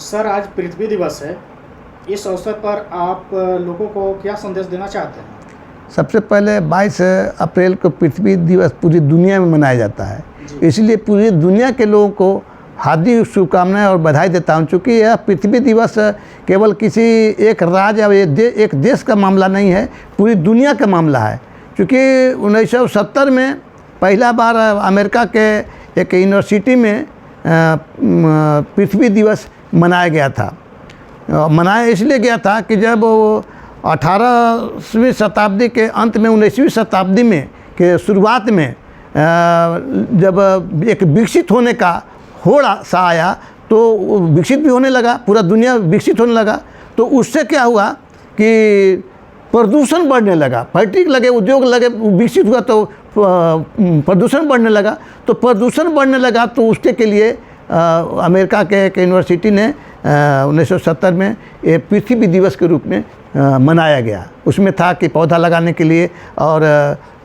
Sir, आज पृथ्वी दिवस है। इस अवसर पर आप लोगों को क्या संदेश देना चाहते हैं? सबसे पहले 22 अप्रैल को पृथ्वी दिवस पूरी दुनिया में मनाया जाता है, इसलिए पूरी दुनिया के लोगों को हार्दिक शुभकामनाएं और बधाई देता हूं। चूँकि यह पृथ्वी दिवस केवल किसी एक राज्य या एक देश का मामला नहीं है, पूरी दुनिया का मामला है। चूँकि 1970 में पहला बार अमेरिका के एक यूनिवर्सिटी में पृथ्वी दिवस मनाया गया था। मनाया इसलिए गया था कि जब 18वीं शताब्दी के अंत में 19वीं शताब्दी में के शुरुआत में जब एक विकसित होने का होड़ सा आया, तो विकसित भी होने लगा, पूरा दुनिया विकसित होने लगा। तो उससे क्या हुआ कि प्रदूषण बढ़ने लगा, फैक्ट्री लगे, उद्योग लगे, विकसित हुआ तो प्रदूषण बढ़ने लगा। तो प्रदूषण बढ़ने लगा तो उसके के लिए अमेरिका के एक यूनिवर्सिटी ने 1970 में ये पृथ्वी दिवस के रूप में मनाया गया। उसमें था कि पौधा लगाने के लिए और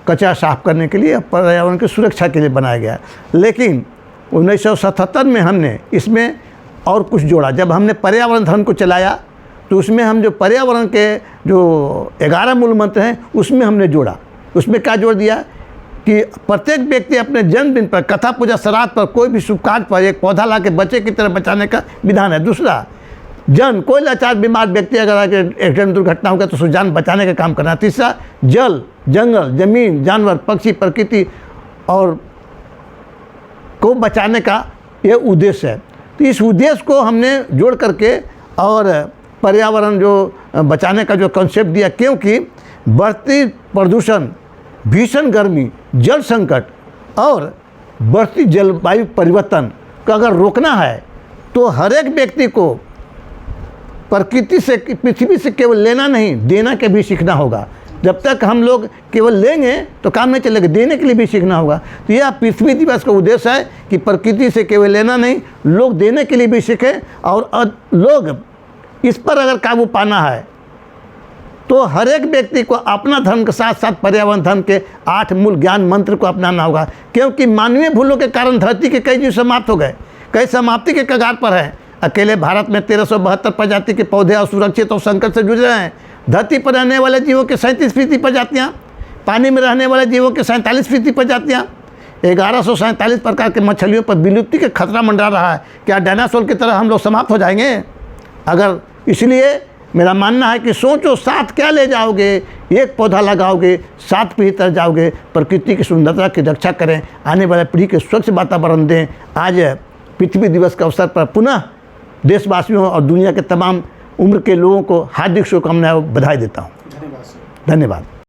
कचरा साफ करने के लिए, पर्यावरण की सुरक्षा के लिए बनाया गया। लेकिन 1977 में हमने इसमें और कुछ जोड़ा। जब हमने पर्यावरण धर्म को चलाया तो उसमें हम जो पर्यावरण के जो 11 मूल मंत्र हैं उसमें हमने जोड़ा। उसमें क्या जोड़ दिया कि प्रत्येक व्यक्ति अपने जन्मदिन पर, कथा पूजा, श्राद्ध पर, कोई भी शुभ कार्य पर एक पौधा ला के बच्चे की तरह बचाने का विधान है। दूसरा, कोई लाचार बीमार व्यक्ति अगर एक्सीडेंट दुर्घटना होगा तो उसको जान बचाने का काम करना। तीसरा, जल, जंगल, जमीन, जानवर, पक्षी, प्रकृति और को बचाने का ये उद्देश्य है। तो इस उद्देश्य को हमने जोड़ करके और पर्यावरण जो बचाने का जो कॉन्सेप्ट दिया, क्योंकि बढ़ती प्रदूषण, भीषण गर्मी, जल संकट और बढ़ती जलवायु परिवर्तन को अगर रोकना है तो हर एक व्यक्ति को प्रकृति से, पृथ्वी से केवल लेना नहीं, देना के भी सीखना होगा। जब तक हम लोग केवल लेंगे तो काम नहीं चलेगा, देने के लिए भी सीखना होगा। तो यह पृथ्वी दिवस का उद्देश्य है कि प्रकृति से केवल लेना नहीं, लोग देने के लिए भी सीखें। और लोग इस पर अगर काबू पाना है तो हर एक व्यक्ति को अपना धर्म के साथ साथ पर्यावरण धर्म के 8 मूल ज्ञान मंत्र को अपनाना होगा। क्योंकि मानवीय भूलों के कारण धरती के कई जीव समाप्त हो गए, कई समाप्ति के कगार पर हैं। अकेले भारत में 1372 प्रजाति के पौधे असुरक्षित और संकट से जूझ रहे हैं। धरती पर रहने वाले जीवों के 37% प्रजातियाँ, पानी में रहने वाले जीवों के 47% प्रजातियाँ, 1147 प्रकार के मछलियों पर विलुप्ति के खतरा मंडरा रहा है। क्या डायनासोर की तरह हम लोग समाप्त हो जाएंगे? अगर इसलिए मेरा मानना है कि सोचो, साथ क्या ले जाओगे? एक पौधा लगाओगे, 7 पीढ़ी तक जाओगे। प्रकृति की सुंदरता की रक्षा करें, आने वाले पीढ़ी के स्वच्छ वातावरण दें। आज पृथ्वी दिवस के अवसर पर पुनः देशवासियों और दुनिया के तमाम उम्र के लोगों को हार्दिक शुभकामनाएं, बधाई देता हूँ। धन्यवाद। धन्यवाद।